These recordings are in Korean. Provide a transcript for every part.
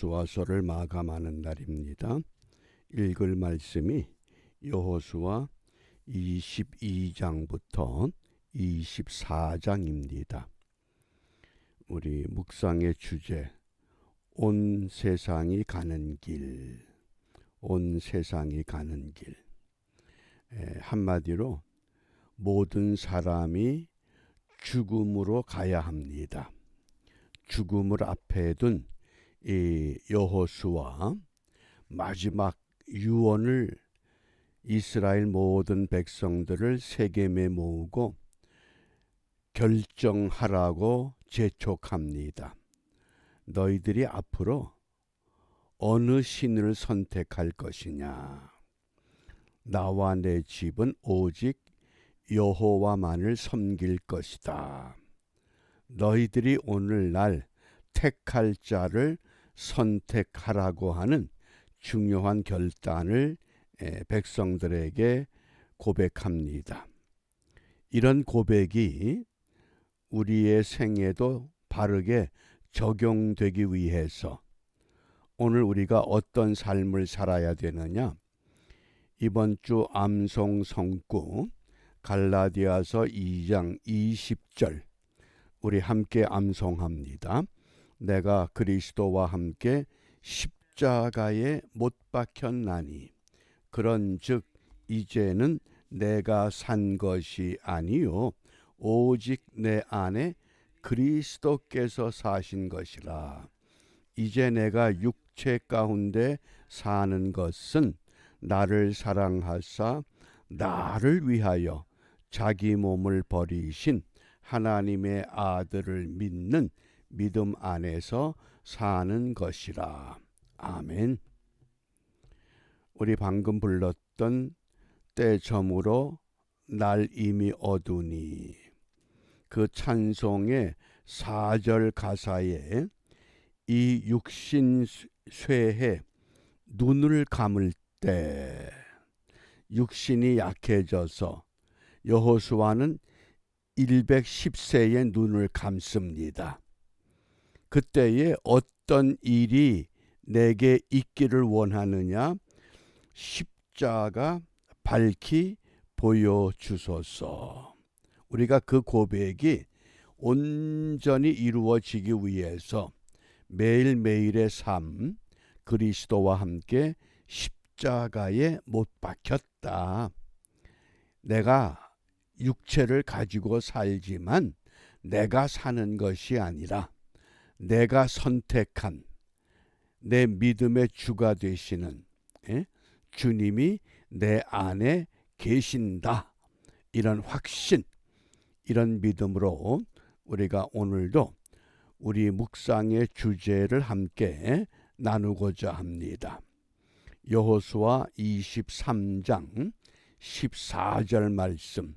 여호수아서를 마감하는 날입니다. 읽을 말씀이 여호수아 22장부터 24장입니다. 우리 묵상의 주제, 온 세상이 가는 길, 온 세상이 가는 길. 한마디로 모든 사람이 죽음으로 가야 합니다. 죽음을 앞에 둔 이 여호수아, 마지막 유언을 이스라엘 모든 백성들을 세겜에 모으고 결정하라고 재촉합니다. 너희들이 앞으로 어느 신을 선택할 것이냐? 나와 내 집은 오직 여호와만을 섬길 것이다. 너희들이 오늘날 택할 자를 선택하라고 하는 중요한 결단을 백성들에게 고백합니다. 이런 고백이 우리의 생애도 바르게 적용되기 위해서 오늘 우리가 어떤 삶을 살아야 되느냐? 이번 주 암송 성구 갈라디아서 2장 20절 우리 함께 암송합니다. 내가 그리스도와 함께 십자가에 못 박혔나니 그런즉 이제는 내가 산 것이 아니요 오직 내 안에 그리스도께서 사신 것이라. 이제 내가 육체 가운데 사는 것은 나를 사랑하사 나를 위하여 자기 몸을 버리신 하나님의 아들을 믿는 믿음 안에서 사는 것이라. 아멘. 우리 방금 불렀던 때저물어 날 이미 어두니, 그 찬송의 4절 가사에 이 육신 쇠해 눈을 감을 때, 육신이 약해져서 여호수아는 110세에 눈을 감습니다. 그때에 어떤 일이 내게 있기를 원하느냐? 십자가 밝히 보여주소서. 우리가 그 고백이 온전히 이루어지기 위해서 매일매일의 삶, 그리스도와 함께 십자가에 못 박혔다. 내가 육체를 가지고 살지만 내가 사는 것이 아니라 내가 선택한 내 믿음의 주가 되시는 주님이 내 안에 계신다. 이런 확신, 이런 믿음으로 우리가 오늘도 우리 묵상의 주제를 함께 나누고자 합니다. 여호수아 23장 14절 말씀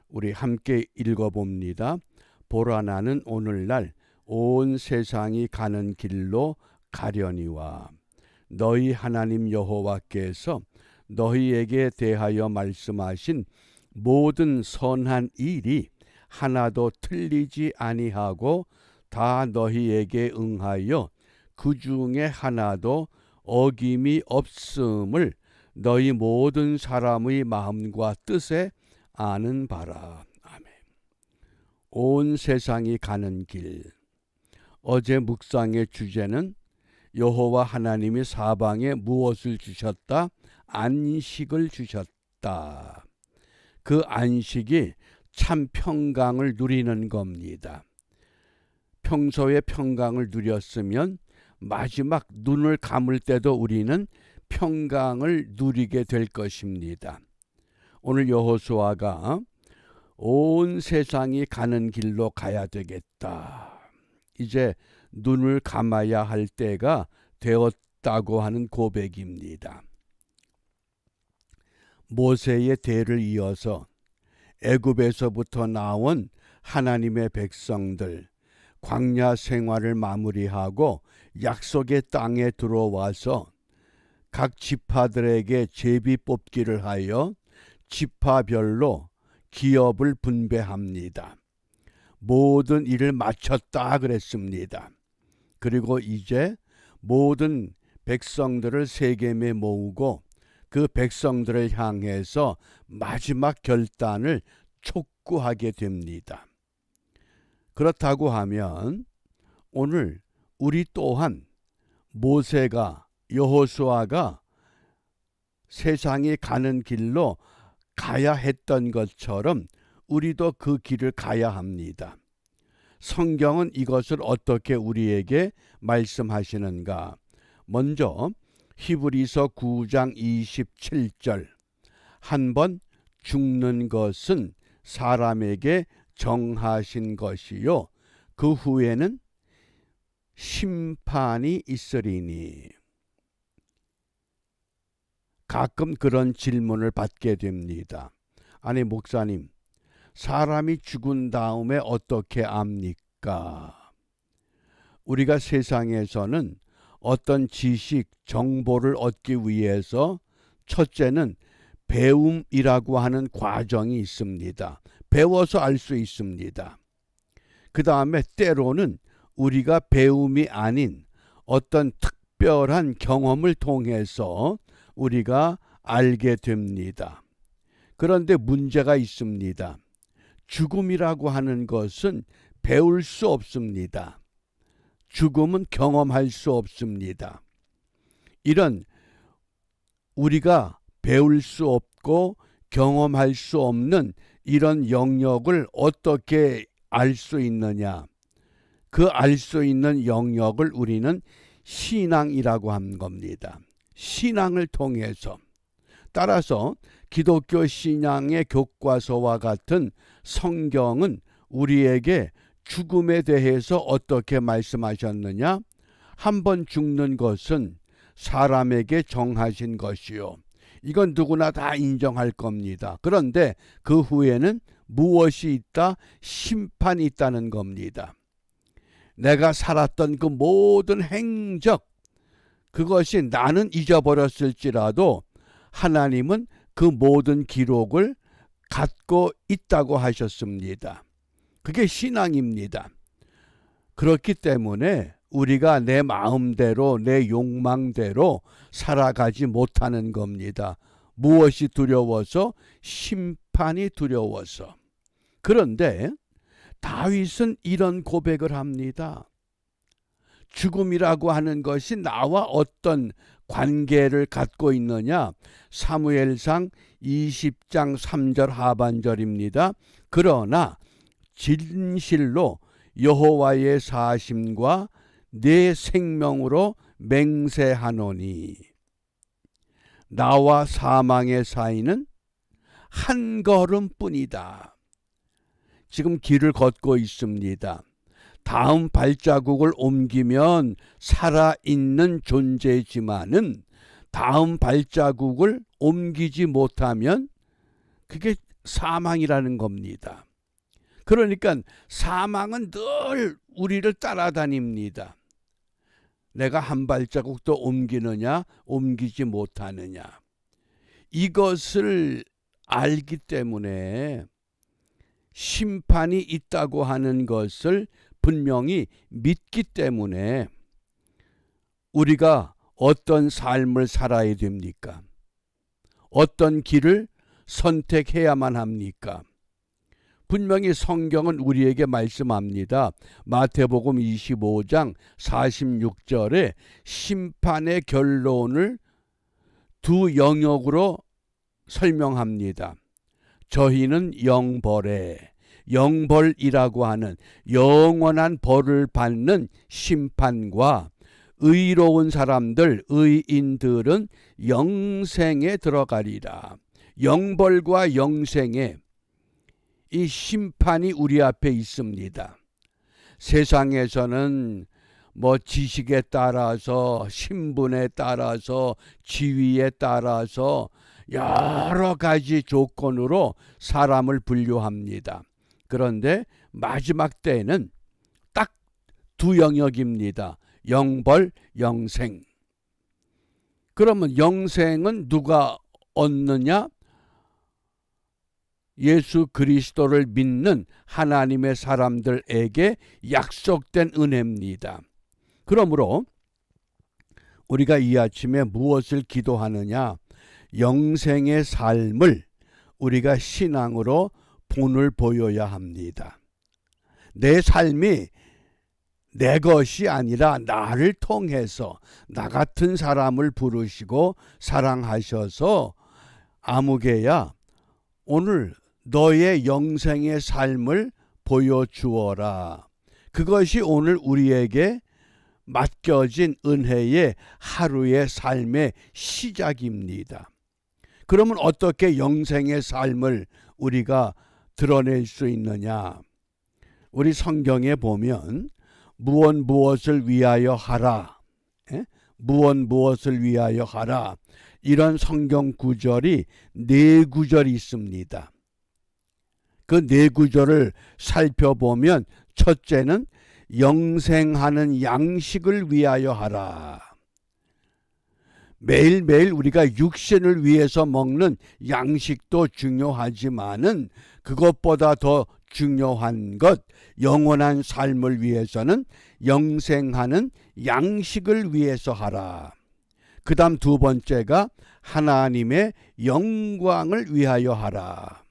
우리 함께 읽어봅니다. 보라 나는 오늘날 온 세상이 가는 길로 가려니와 너희 하나님 여호와께서 너희에게 대하여 말씀하신 모든 선한 일이 하나도 틀리지 아니하고 다 너희에게 응하여 그 중에 하나도 어김이 없음을 너희 모든 사람의 마음과 뜻에 아는 바라. 아멘. 온 세상이 가는 길. 어제 묵상의 주제는 여호와 하나님이 사방에 무엇을 주셨다? 안식을 주셨다. 그 안식이 참 평강을 누리는 겁니다. 평소에 평강을 누렸으면 마지막 눈을 감을 때도 우리는 평강을 누리게 될 것입니다. 오늘 여호수아가 온 세상이 가는 길로 가야 되겠다. 이제 눈을 감아야 할 때가 되었다고 하는 고백입니다. 모세의 대를 이어서 애굽에서부터 나온 하나님의 백성들, 광야 생활을 마무리하고 약속의 땅에 들어와서 각 지파들에게 제비 뽑기를 하여 지파별로 기업을 분배합니다. 모든 일을 마쳤다 그랬습니다. 그리고 이제 모든 백성들을 세겜에 모으고 그 백성들을 향해서 마지막 결단을 촉구하게 됩니다. 그렇다고 하면 오늘 우리 또한 모세가 여호수아가 세상이 가는 길로 가야 했던 것처럼 우리도 그 길을 가야 합니다. 성경은 이것을 어떻게 우리에게 말씀하시는가? 먼저 히브리서 9장 27절 한 번 죽는 것은 사람에게 정하신 것이요 그 후에는 심판이 있으리니. 가끔 그런 질문을 받게 됩니다. 아니 목사님, 사람이 죽은 다음에 어떻게 압니까? 우리가 세상에서는 어떤 지식, 정보를 얻기 위해서 첫째는 배움이라고 하는 과정이 있습니다. 배워서 알 수 있습니다. 그 다음에 때로는 우리가 배움이 아닌 어떤 특별한 경험을 통해서 우리가 알게 됩니다. 그런데 문제가 있습니다. 죽음이라고 하는 것은 배울 수 없습니다. 죽음은 경험할 수 없습니다. 이런 우리가 배울 수 없고 경험할 수 없는 이런 영역을 어떻게 알 수 있느냐? 그 알 수 있는 영역을 우리는 신앙이라고 한 겁니다. 신앙을 통해서. 따라서 기독교 신앙의 교과서와 같은 성경은 우리에게 죽음에 대해서 어떻게 말씀하셨느냐? 한 번 죽는 것은 사람에게 정하신 것이요. 이건 누구나 다 인정할 겁니다. 그런데 그 후에는 무엇이 있다? 심판이 있다는 겁니다. 내가 살았던 그 모든 행적, 그것이 나는 잊어버렸을지라도 하나님은 그 모든 기록을 갖고 있다고 하셨습니다. 그게 신앙입니다. 그렇기 때문에 우리가 내 마음대로 내 욕망대로 살아가지 못하는 겁니다. 무엇이 두려워서? 심판이 두려워서. 그런데 다윗은 이런 고백을 합니다. 죽음이라고 하는 것이 나와 어떤 관계를 갖고 있느냐? 사무엘상 20장 3절 하반절입니다. 그러나 진실로 여호와의 사심과 내 생명으로 맹세하노니 나와 사망의 사이는 한 걸음뿐이다. 지금 길을 걷고 있습니다. 다음 발자국을 옮기면 살아있는 존재지만은 다음 발자국을 옮기지 못하면 그게 사망이라는 겁니다. 그러니까 사망은 늘 우리를 따라다닙니다. 내가 한 발자국도 옮기느냐, 옮기지 못하느냐. 이것을 알기 때문에 심판이 있다고 하는 것을 분명히 믿기 때문에 우리가 어떤 삶을 살아야 됩니까? 어떤 길을 선택해야만 합니까? 분명히 성경은 우리에게 말씀합니다. 마태복음 25장 46절에 심판의 결론을 두 영역으로 설명합니다. 저희는 영벌에, 영벌이라고 하는 영원한 벌을 받는 심판과 의로운 사람들, 의인들은 영생에 들어가리라. 영벌과 영생에 이 심판이 우리 앞에 있습니다. 세상에서는 뭐 지식에 따라서, 신분에 따라서, 지위에 따라서 여러 가지 조건으로 사람을 분류합니다. 그런데 마지막 때에는 딱 두 영역입니다. 영벌, 영생. 그러면 영생은 누가 얻느냐? 예수 그리스도를 믿는 하나님의 사람들에게 약속된 은혜입니다. 그러므로 우리가 이 아침에 무엇을 기도하느냐? 영생의 삶을 우리가 신앙으로 본을 보여야 합니다. 내 삶이 내 것이 아니라 나를 통해서 나 같은 사람을 부르시고 사랑하셔서 아무개야 오늘 너의 영생의 삶을 보여주어라. 그것이 오늘 우리에게 맡겨진 은혜의 하루의 삶의 시작입니다. 그러면 어떻게 영생의 삶을 우리가 드러낼 수 있느냐? 우리 성경에 보면 무엇을 위하여 하라, 무엇을 위하여 하라, 이런 성경 구절이 4구절이 있습니다. 그 4구절을 살펴보면 첫째는 영생하는 양식을 위하여 하라. 매일매일 우리가 육신을 위해서 먹는 양식도 중요하지만은 그것보다 더 중요한 것, 영원한 삶을 위해서는 영생하는 양식을 위해서 하라. 그 다음 2번째가 하나님의 영광을 위하여 하라.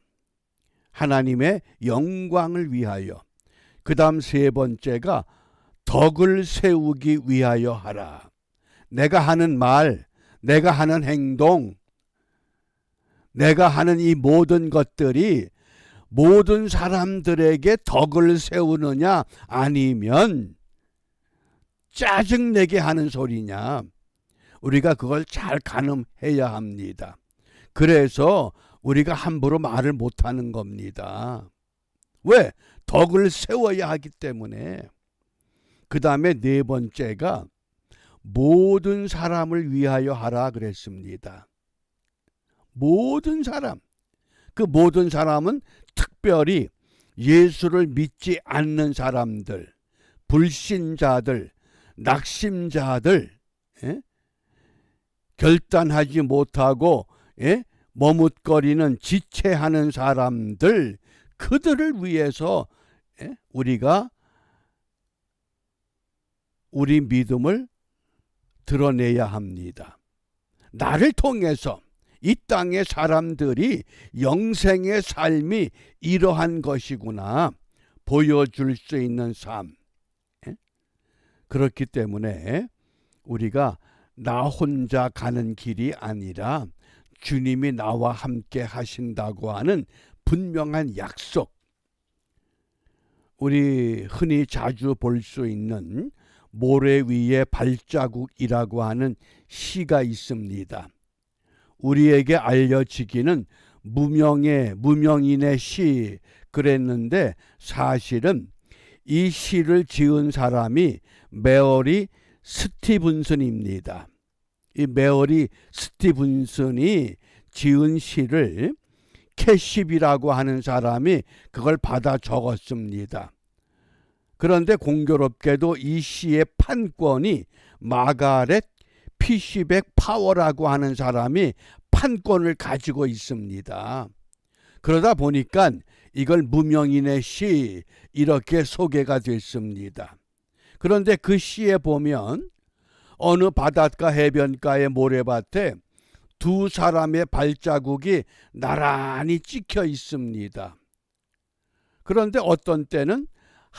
하나님의 영광을 위하여. 그 다음 3번째가 덕을 세우기 위하여 하라. 내가 하는 말, 내가 하는 행동, 내가 하는 이 모든 것들이 모든 사람들에게 덕을 세우느냐 아니면 짜증내게 하는 소리냐, 우리가 그걸 잘 가늠해야 합니다. 그래서 우리가 함부로 말을 못하는 겁니다. 왜? 덕을 세워야 하기 때문에. 그 다음에 4번째가 모든 사람을 위하여 하라 그랬습니다. 모든 사람. 그 모든 사람은 특별히 예수를 믿지 않는 사람들, 불신자들, 낙심자들, 결단하지 못하고 머뭇거리는 지체하는 사람들, 그들을 위해서 우리가 우리 믿음을 드러내야 합니다. 나를 통해서 이 땅의 사람들이 영생의 삶이 이러한 것이구나 보여줄 수 있는 삶. 그렇기 때문에 우리가 나 혼자 가는 길이 아니라 주님이 나와 함께 하신다고 하는 분명한 약속. 우리 흔히 자주 볼 수 있는 모래 위의 발자국이라고 하는 시가 있습니다. 우리에게 알려지기는 무명인의 시 그랬는데 사실은 이 시를 지은 사람이 메어리 스티븐슨입니다. 이 메어리 스티븐슨이 지은 시를 캐십이라고 하는 사람이 그걸 받아 적었습니다. 그런데 공교롭게도 이 시의 판권이 마가렛 피시백 파워라고 하는 사람이 판권을 가지고 있습니다. 그러다 보니까 이걸 무명인의 시 이렇게 소개가 됐습니다. 그런데 그 시에 보면 어느 바닷가 해변가의 모래밭에 2 사람의 발자국이 나란히 찍혀 있습니다. 그런데 어떤 때는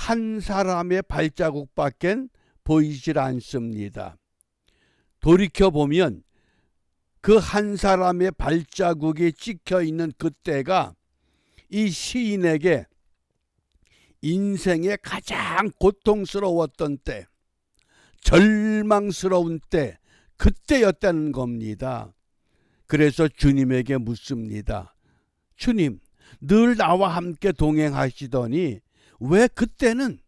1 사람의 발자국밖엔 보이질 않습니다. 돌이켜보면 그 1 사람의 발자국이 찍혀 있는 그때가 이 시인에게 인생의 가장 고통스러웠던 때, 절망스러운 때, 그때였다는 겁니다. 그래서 주님에게 묻습니다. 주님, 늘 나와 함께 동행하시더니 왜 그때는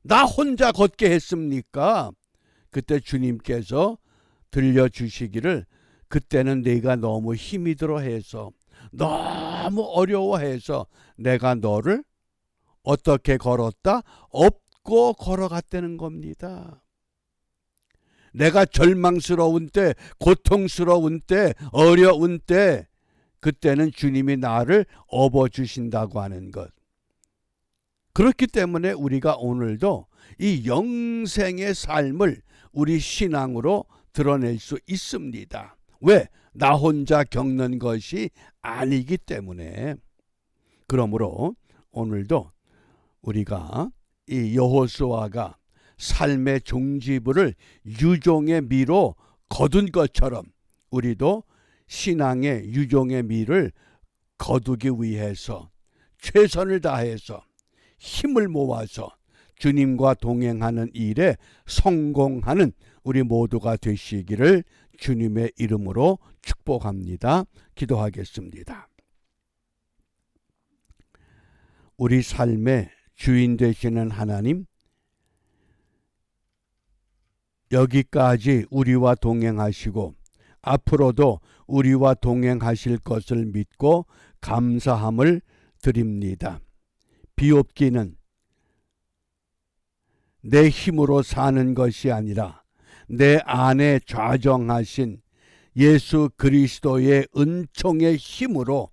나 혼자 걷게 했습니까? 그때 주님께서 들려주시기를 그때는 내가 너무 힘이 들어 해서 너무 어려워해서 내가 너를 어떻게 걸었다? 업고 걸어갔다는 겁니다. 내가 절망스러운 때, 고통스러운 때, 어려운 때 그때는 주님이 나를 업어주신다고 하는 것. 그렇기 때문에 우리가 오늘도 이 영생의 삶을 우리 신앙으로 드러낼 수 있습니다. 왜? 나 혼자 겪는 것이 아니기 때문에. 그러므로 오늘도 우리가 이 여호수아가 삶의 종지부를 유종의 미로 거둔 것처럼 우리도 신앙의 유종의 미를 거두기 위해서 최선을 다해서 힘을 모아서 주님과 동행하는 일에 성공하는 우리 모두가 되시기를 주님의 이름으로 축복합니다. 기도하겠습니다. 우리 삶의 주인 되시는 하나님, 여기까지 우리와 동행하시고 앞으로도 우리와 동행하실 것을 믿고 감사함을 드립니다. 비옵기는 내 힘으로 사는 것이 아니라 내 안에 좌정하신 예수 그리스도의 은총의 힘으로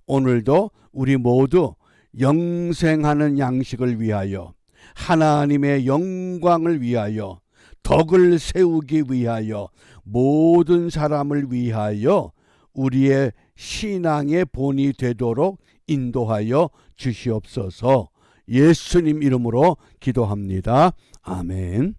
오늘도 우리 모두 영생하는 양식을 위하여 하나님의 영광을 위하여 덕을 세우기 위하여 모든 사람을 위하여 우리의 신앙의 본이 되도록 인도하여 주시옵소서. 예수님 이름으로 기도합니다. 아멘.